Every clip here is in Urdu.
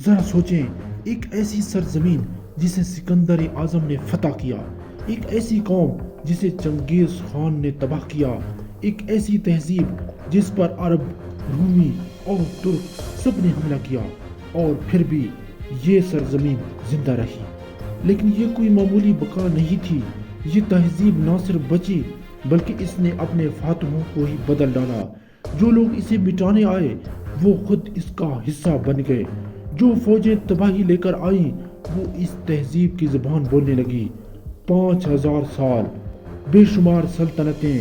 ذرا سوچیں، ایک ایسی سرزمین جسے سکندر اعظم نے فتح کیا، ایک ایسی قوم جسے چنگیز خان نے تباہ کیا، ایک ایسی تہذیب جس پر عرب، رومی اور ترک سب نے حملہ کیا، اور پھر بھی یہ سرزمین زندہ رہی۔ لیکن یہ کوئی معمولی بقا نہیں تھی، یہ تہذیب نہ صرف بچی بلکہ اس نے اپنے فاتحوں کو ہی بدل ڈالا۔ جو لوگ اسے مٹانے آئے وہ خود اس کا حصہ بن گئے، جو فوجیں تباہی لے کر آئیں وہ اس تہذیب کی زبان بولنے لگی۔ 5000 سال، بے شمار سلطنتیں،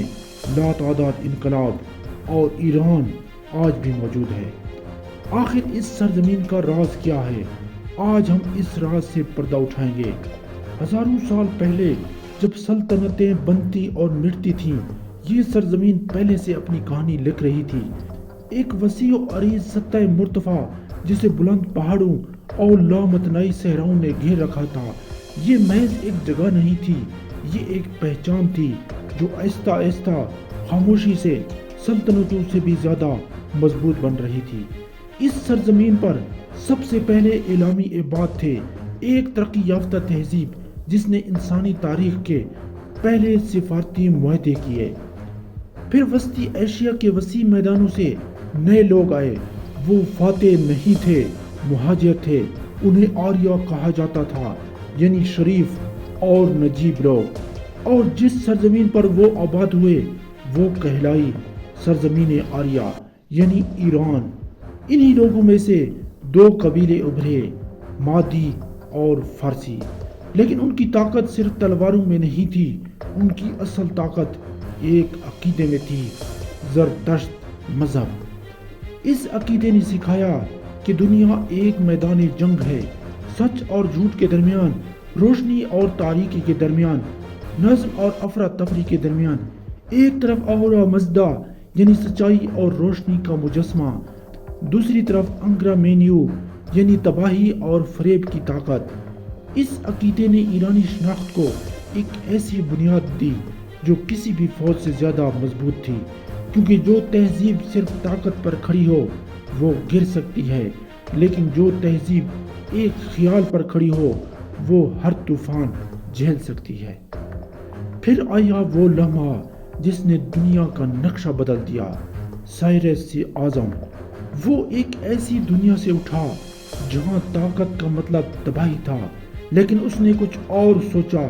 لاتعداد انقلاب، اور ایران آج بھی موجود ہے۔ آخر اس سرزمین کا راز کیا ہے؟ آج ہم اس راز سے پردہ اٹھائیں گے۔ ہزاروں سال پہلے جب سلطنتیں بنتی اور مٹتی تھیں، یہ سرزمین پہلے سے اپنی کہانی لکھ رہی تھی۔ ایک وسیع و عریض سطح مرتفع جسے بلند پہاڑوں اور لامتناہی صحراؤں نے گھیر رکھا تھا۔ یہ محض ایک جگہ نہیں تھی، یہ ایک پہچان تھی جو آہستہ آہستہ خاموشی سے سلطنتوں سے بھی زیادہ مضبوط بن رہی تھی۔ اس سرزمین پر سب سے پہلے اعلامی اباد تھے، ایک ترقی یافتہ تہذیب جس نے انسانی تاریخ کے پہلے سفارتی معاہدے کیے۔ پھر وسطی ایشیا کے وسیع میدانوں سے نئے لوگ آئے۔ وہ فاتح نہیں تھے، مہاجر تھے۔ انہیں آریہ کہا جاتا تھا، یعنی شریف اور نجیب لوگ۔ اور جس سرزمین پر وہ آباد ہوئے وہ کہلائی سرزمین آریہ، یعنی ایران۔ انہی لوگوں میں سے 2 قبیلے ابھرے، مادی اور فارسی۔ لیکن ان کی طاقت صرف تلواروں میں نہیں تھی، ان کی اصل طاقت ایک عقیدے میں تھی، زرتشت مذہب۔ اس عقیدے نے سکھایا کہ دنیا ایک میدان جنگ ہے، سچ اور جھوٹ کے درمیان، روشنی اور تاریکی کے درمیان، نظم اور افراتفری کے درمیان۔ ایک طرف اہورا مزدا یعنی سچائی اور روشنی کا مجسمہ، دوسری طرف انگرا مینیو یعنی تباہی اور فریب کی طاقت۔ اس عقیدے نے ایرانی شناخت کو ایک ایسی بنیاد دی جو کسی بھی فوج سے زیادہ مضبوط تھی، کیونکہ جو تہذیب صرف طاقت پر کھڑی ہو وہ گر سکتی ہے، لیکن جو تہذیب ایک خیال پر کھڑی ہو وہ ہر طوفان جھیل سکتی ہے۔ پھر آیا وہ لمحہ جس نے دنیا کا نقشہ بدل دیا، سائرس اعظم۔ وہ ایک ایسی دنیا سے اٹھا جہاں طاقت کا مطلب تباہی تھا، لیکن اس نے کچھ اور سوچا۔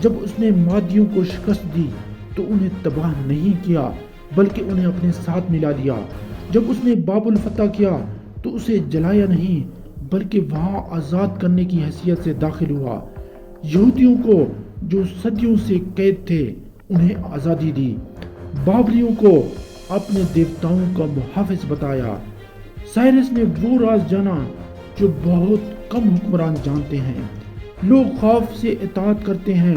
جب اس نے مادیوں کو شکست دی تو انہیں تباہ نہیں کیا بلکہ انہیں اپنے ساتھ ملا دیا۔ جب اس نے بابل فتح کیا تو اسے جلایا نہیں بلکہ وہاں آزاد کرنے کی حیثیت سے داخل ہوا۔ یہودیوں کو جو صدیوں سے قید تھے انہیں آزادی دی، بابلیوں کو اپنے دیوتاؤں کا محافظ بتایا۔ سائرس نے وہ راز جانا جو بہت کم حکمران جانتے ہیں۔ لوگ خوف سے اطاعت کرتے ہیں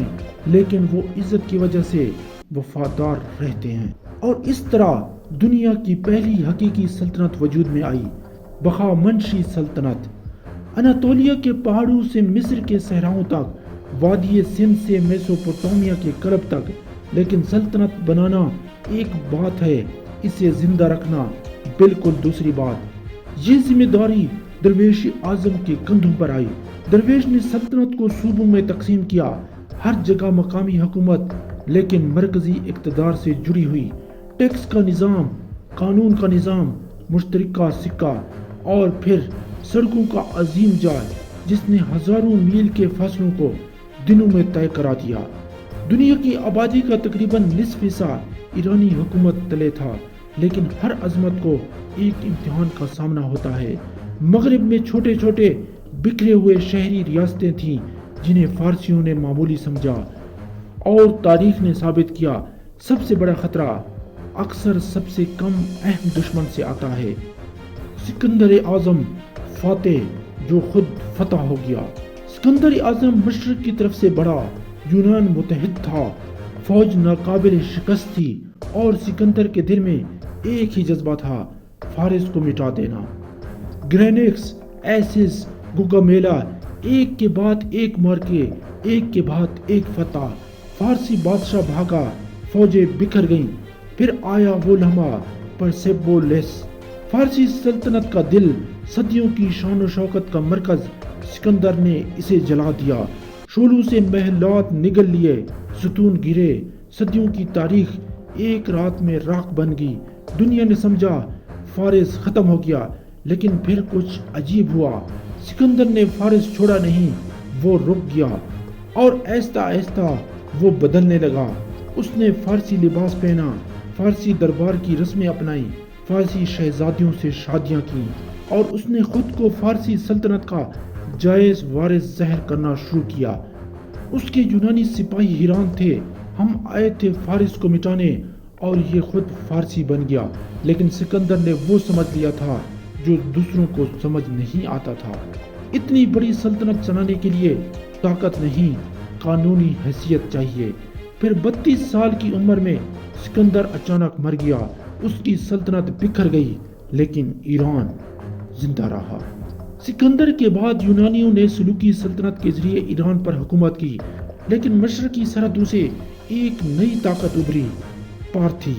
لیکن وہ عزت کی وجہ سے وفادار رہتے ہیں۔ اور اس طرح دنیا کی پہلی حقیقی سلطنت وجود میں آئی، بخامنشی سلطنت۔ اناتولیا کے پہاڑوں سے مصر کے صحراؤں تک، وادی سندھ سے میسوپوٹامیا کے کرب تک۔ لیکن سلطنت بنانا ایک بات ہے، اسے زندہ رکھنا بالکل دوسری بات۔ یہ ذمہ داری درویش اعظم کے کندھوں پر آئی۔ درویش نے سلطنت کو صوبوں میں تقسیم کیا، ہر جگہ مقامی حکومت لیکن مرکزی اقتدار سے جڑی ہوئی۔ ٹیکس کا نظام، قانون کا نظام، مشترکہ سکہ، اور پھر سڑکوں کا عظیم جال جس نے ہزاروں میل کے فاصلوں کو دنوں میں طے کرا دیا۔ دنیا کی آبادی کا تقریباً نصف حصہ ایرانی حکومت تلے تھا، لیکن ہر عظمت کو ایک امتحان کا سامنا ہوتا ہے۔ مغرب میں چھوٹے چھوٹے بکھرے ہوئے شہری ریاستیں تھیں جنہیں فارسیوں نے معمولی سمجھا، اور تاریخ نے ثابت کیا سب سے بڑا خطرہ اکثر سب سے کم اہم دشمن سے آتا ہے۔ سکندر اعظم فاتح جو خود فتح ہو گیا۔ سکندر اعظم مشرق کی طرف سے بڑھا، یونان متحد تھا، فوج ناقابل شکست تھی، اور سکندر کے دل میں ایک ہی جذبہ تھا، فارس کو مٹا دینا۔ گرینکس، ایسس، گوگامیلا، ایک کے بعد ایک مارکے، ایک کے بعد ایک فتح۔ فارسی بادشاہ بھاگا، فوجیں بکھر گئیں۔ پھر آیا وہ لمحہ پرسیپولس، فارسی سلطنت کا دل، صدیوں کی شان و شوکت کا مرکز سکندر نے اسے جلا دیا۔ شعلوں سے محلات نگل لیے، ستون گرے، صدیوں کی تاریخ ایک رات میں راکھ بن گئی۔ دنیا نے سمجھا فارس ختم ہو گیا، لیکن پھر کچھ عجیب ہوا۔ سکندر نے فارس چھوڑا نہیں، وہ رک گیا اور آہستہ آہستہ وہ بدلنے لگا۔ اس نے فارسی لباس پہنا، فارسی دربار کی رسمیں اپنائی، فارسی شہزادیوں سے شادیاں کی، اور اس نے خود کو فارسی سلطنت کا جائز وارث ظاہر کرنا شروع کیا۔ اس کے یونانی سپاہی حیران تھے، ہم آئے تھے فارس کو مٹانے اور یہ خود فارسی بن گیا۔ لیکن سکندر نے وہ سمجھ لیا تھا جو دوسروں کو سمجھ نہیں آتا تھا۔ اتنی بڑی سلطنت چلانے کے لیے طاقت نہیں، قانونی حیثیت چاہیے۔ پھر 32 سال کی عمر میں سکندر اچانک مر گیا۔ اس کی سلطنت بکھر گئی، لیکن ایران زندہ رہا۔ سکندر کے بعد یونانیوں نے سلوکی سلطنت کے ذریعے ایران پر حکومت کی، لیکن مشرقی سرحدوں سے ایک نئی طاقت ابھری، پارتھی۔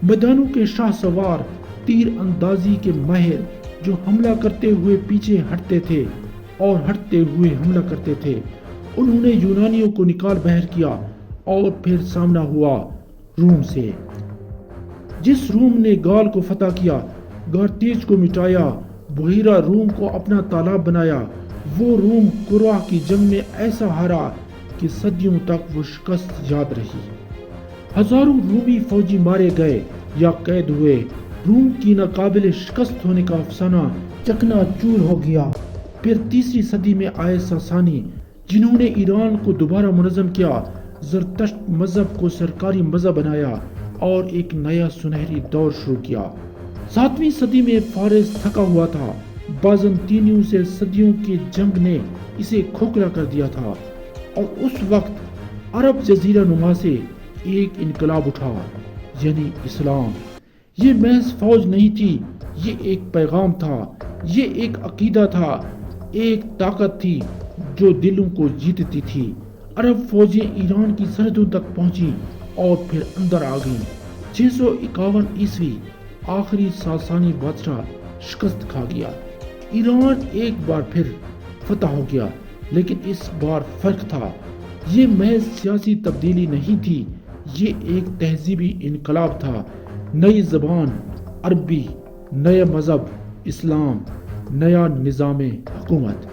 میدانوں کے شاہ سوار، تیر اندازی کے ماہر، جو حملہ کرتے ہوئے پیچھے ہٹتے تھے اور ہٹتے ہوئے حملہ کرتے تھے۔ انہوں نے یونانیوں کو نکال بحر کیا اور پھر سامنا ہوا روم سے۔ جس روم نے گال کو فتح کیا، گارتیج کو مٹایا، بحیرہ روم کو اپنا تالاب بنایا، وہ روم قرہ کی جنگ میں ایسا ہارا کہ صدیوں تک وہ شکست یاد رہی۔ ہزاروں رومی فوجی مارے گئے یا قید ہوئے۔ روم کی ناقابل شکست ہونے کا افسانہ چکنا چور ہو گیا۔ پھر تیسری صدی میں آئے ساسانی، جنہوں نے ایران کو دوبارہ منظم کیا، زرتشت مذہب کو سرکاری مذہب بنایا اور ایک نیا سنہری دور شروع کیا۔ 7ویں صدی میں فارس تھکا ہوا تھا۔ بازنطینیوں سے صدیوں کی جنگ نے اسے کھوکھلا کر دیا تھا، اور اس وقت عرب جزیرہ نما سے ایک انقلاب اٹھا، یعنی اسلام۔ یہ محض فوج نہیں تھی، یہ ایک پیغام تھا، یہ ایک عقیدہ تھا، ایک طاقت تھی جو دلوں کو جیتتی تھی۔ عرب فوجیں ایران کی سرحدوں تک پہنچی اور پھر اندر آ گئیں۔ 651 عیسوی آخری ساسانی بادشاہ شکست کھا گیا۔ ایران ایک بار پھر فتح ہو گیا، لیکن اس بار فرق تھا۔ یہ محض سیاسی تبدیلی نہیں تھی، یہ ایک تہذیبی انقلاب تھا۔ نئی زبان عربی، نیا مذہب اسلام، نیا نظام حکومت۔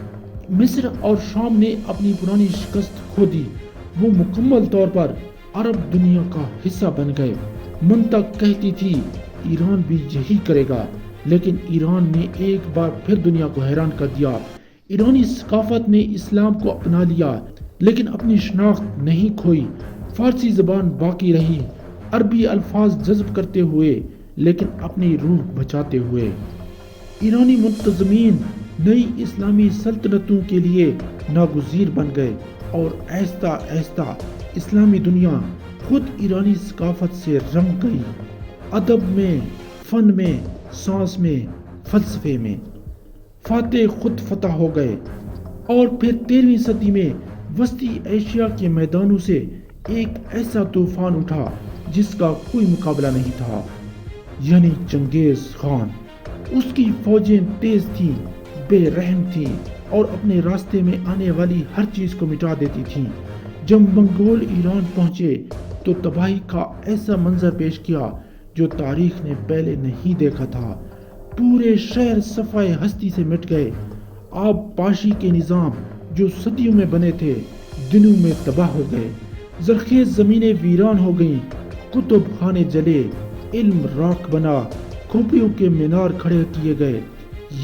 مصر اور شام نے اپنی پرانی شکست کھو دی، وہ مکمل طور پر عرب دنیا کا حصہ بن گئے۔ منطق کہتی تھی ایران بھی یہی کرے گا، لیکن ایران نے ایک بار پھر دنیا کو حیران کر دیا۔ ایرانی ثقافت نے اسلام کو اپنا لیا، لیکن اپنی شناخت نہیں کھوئی۔ فارسی زبان باقی رہی، عربی الفاظ جذب کرتے ہوئے، لیکن اپنی روح بچاتے ہوئے۔ ایرانی منتظمین نئی اسلامی سلطنتوں کے لیے ناگزیر بن گئے، اور آہستہ آہستہ اسلامی دنیا خود ایرانی ثقافت سے رنگ گئی۔ ادب میں، فن میں، سائنس میں، فلسفے میں فاتح خود فتح ہو گئے۔ اور پھر 13ویں صدی میں وسطی ایشیا کے میدانوں سے ایک ایسا طوفان اٹھا جس کا کوئی مقابلہ نہیں تھا، یعنی چنگیز خان۔ اس کی فوجیں تیز تھیں، بے رحم تھیں، اور اپنے راستے میں آنے والی ہر چیز کو مٹا دیتی تھیں۔ جب منگول ایران پہنچے تو تباہی کا ایسا منظر پیش کیا جو تاریخ نے پہلے نہیں دیکھا تھا۔ پورے شہر صفائے ہستی سے مٹ گئے۔ آب پاشی کے نظام جو صدیوں میں بنے تھے، دنوں میں تباہ ہو گئے۔ زرخیز زمینیں ویران ہو گئیں، کتب خانے جلے، علم راکھ بنا، کھوپڑیوں کے مینار کھڑے کیے گئے۔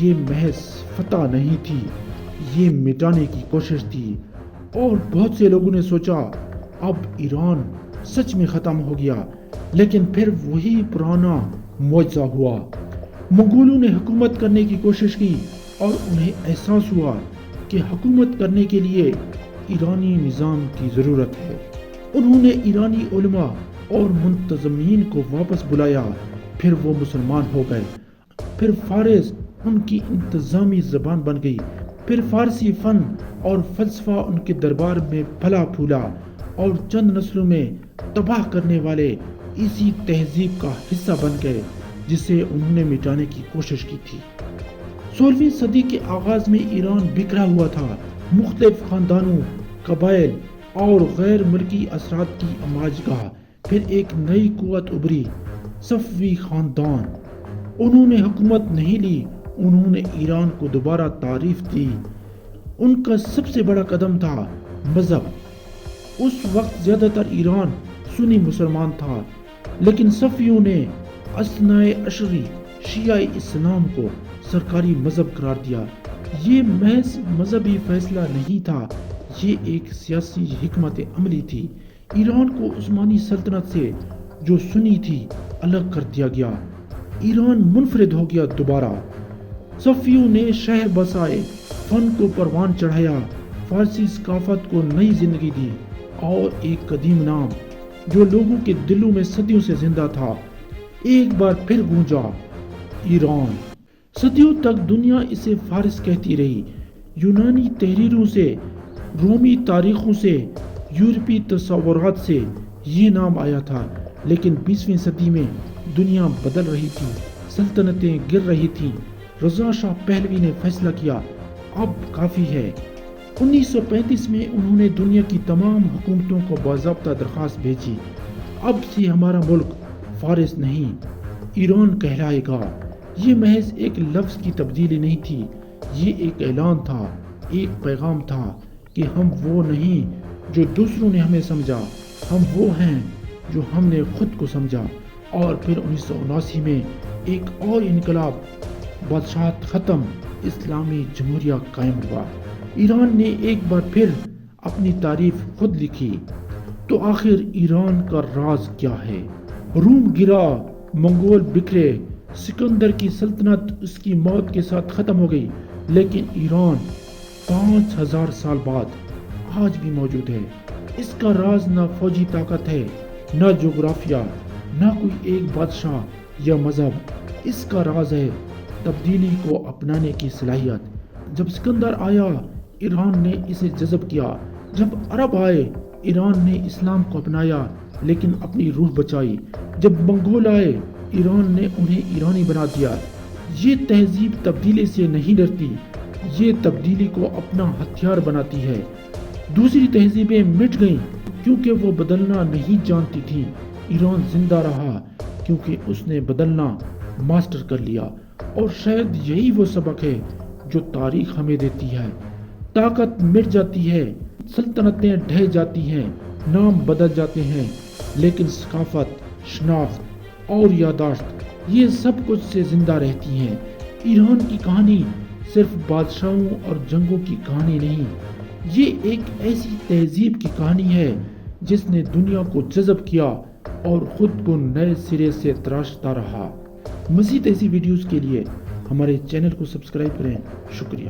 یہ محض فتح نہیں تھی، یہ مٹانے کی کوشش تھی۔ اور بہت سے لوگوں نے سوچا اب ایران سچ میں ختم ہو گیا، لیکن پھر وہی پرانا معجزہ ہوا۔ منگولوں نے حکومت کرنے کی کوشش کی، اور انہیں احساس ہوا کہ حکومت کرنے کے لیے ایرانی نظام کی ضرورت ہے۔ انہوں نے ایرانی علماء اور منتظمین کو واپس بلایا، پھر وہ مسلمان ہو گئے۔ پھر فارس ان کی انتظامی زبان بن گئی۔ پھر فارسی فن اور فلسفہ ان کے دربار میں پھلا پھولا، اور چند نسلوں میں تباہ کرنے والے اسی تہذیب کا حصہ بن گئے جسے انہوں نے مٹانے کی کوشش کی تھی۔ 16ویں صدی کے آغاز میں ایران بکھرا ہوا تھا، مختلف خاندانوں، قبائل اور غیر ملکی اثرات کی اماج گاہ۔ پھر ایک نئی قوت ابھری، صفوی خاندان۔ انہوں نے حکومت نہیں لی، انہوں نے ایران کو دوبارہ تعریف دی۔ ان کا سب سے بڑا قدم تھا مذہب۔ اس وقت زیادہ تر ایران سنی مسلمان تھا، لیکن صفویوں نے اثنائے عشری شیعہ اسلام کو سرکاری مذہب قرار دیا۔ یہ محض مذہبی فیصلہ نہیں تھا، یہ ایک سیاسی حکمت عملی تھی۔ ایران کو عثمانی سلطنت سے، جو سنی تھی، الگ کر دیا گیا۔ ایران منفرد ہو گیا دوبارہ۔ صفویوں نے شہر بسائے، فن کو پروان چڑھایا، فارسی ثقافت کو نئی زندگی دی، اور ایک قدیم نام جو لوگوں کے دلوں میں صدیوں سے زندہ تھا، ایک بار پھر گونجا، ایران۔ صدیوں تک دنیا اسے فارس کہتی رہی۔ یونانی تحریروں سے، رومی تاریخوں سے، یورپی تصورات سے یہ نام آیا تھا، لیکن 20ویں صدی میں دنیا بدل رہی تھی، سلطنتیں گر رہی تھیں۔ رضا شاہ پہلوی نے فیصلہ کیا، اب کافی ہے۔ 1935 میں انہوں نے دنیا کی تمام حکومتوں کو باضابطہ درخواست بھیجی، اب سے ہمارا ملک فارس نہیں، ایران کہلائے گا۔ یہ محض ایک لفظ کی تبدیلی نہیں تھی، یہ ایک اعلان تھا، ایک پیغام تھا کہ ہم وہ نہیں جو دوسروں نے ہمیں سمجھا، ہم وہ ہیں جو ہم نے خود کو سمجھا۔ اور پھر 1979 میں ایک اور انقلاب، بادشاہت ختم، اسلامی جمہوریہ قائم ہوا۔ ایران نے ایک بار پھر اپنی تعریف خود لکھی۔ تو آخر ایران کا راز کیا ہے؟ روم گرا، منگول بکھرے، سکندر کی سلطنت اس کی موت کے ساتھ ختم ہو گئی، لیکن ایران 5000 سال بعد آج بھی موجود ہے۔ اس کا راز نہ فوجی طاقت ہے، نہ جغرافیہ، نہ کوئی ایک بادشاہ یا مذہب۔ اس کا راز ہے تبدیلی کو اپنانے کی صلاحیت۔ جب سکندر آیا، ایران نے اسے جذب کیا۔ جب عرب آئے، ایران نے اسلام کو اپنایا لیکن اپنی روح بچائی۔ جب منگول آئے، ایران نے انہیں ایرانی بنا دیا۔ یہ تہذیب تبدیلی سے نہیں ڈرتی، یہ تبدیلی کو اپنا ہتھیار بناتی ہے۔ دوسری تہذیبیں مٹ گئیں کیونکہ وہ بدلنا نہیں جانتی تھیں، ایران زندہ رہا کیونکہ اس نے بدلنا ماسٹر کر لیا۔ اور شاید یہی وہ سبق ہے جو تاریخ ہمیں دیتی ہے۔ طاقت مٹ جاتی ہے، سلطنتیں ڈھہ جاتی ہیں، نام بدل جاتے ہیں، لیکن ثقافت، شناخت اور یادداشت، یہ سب کچھ سے زندہ رہتی ہیں۔ ایران کی کہانی صرف بادشاہوں اور جنگوں کی کہانی نہیں، یہ ایک ایسی تہذیب کی کہانی ہے جس نے دنیا کو جذب کیا اور خود کو نئے سرے سے تراشتا رہا۔ مزید ایسی ویڈیوز کے لیے ہمارے چینل کو سبسکرائب کریں۔ شکریہ۔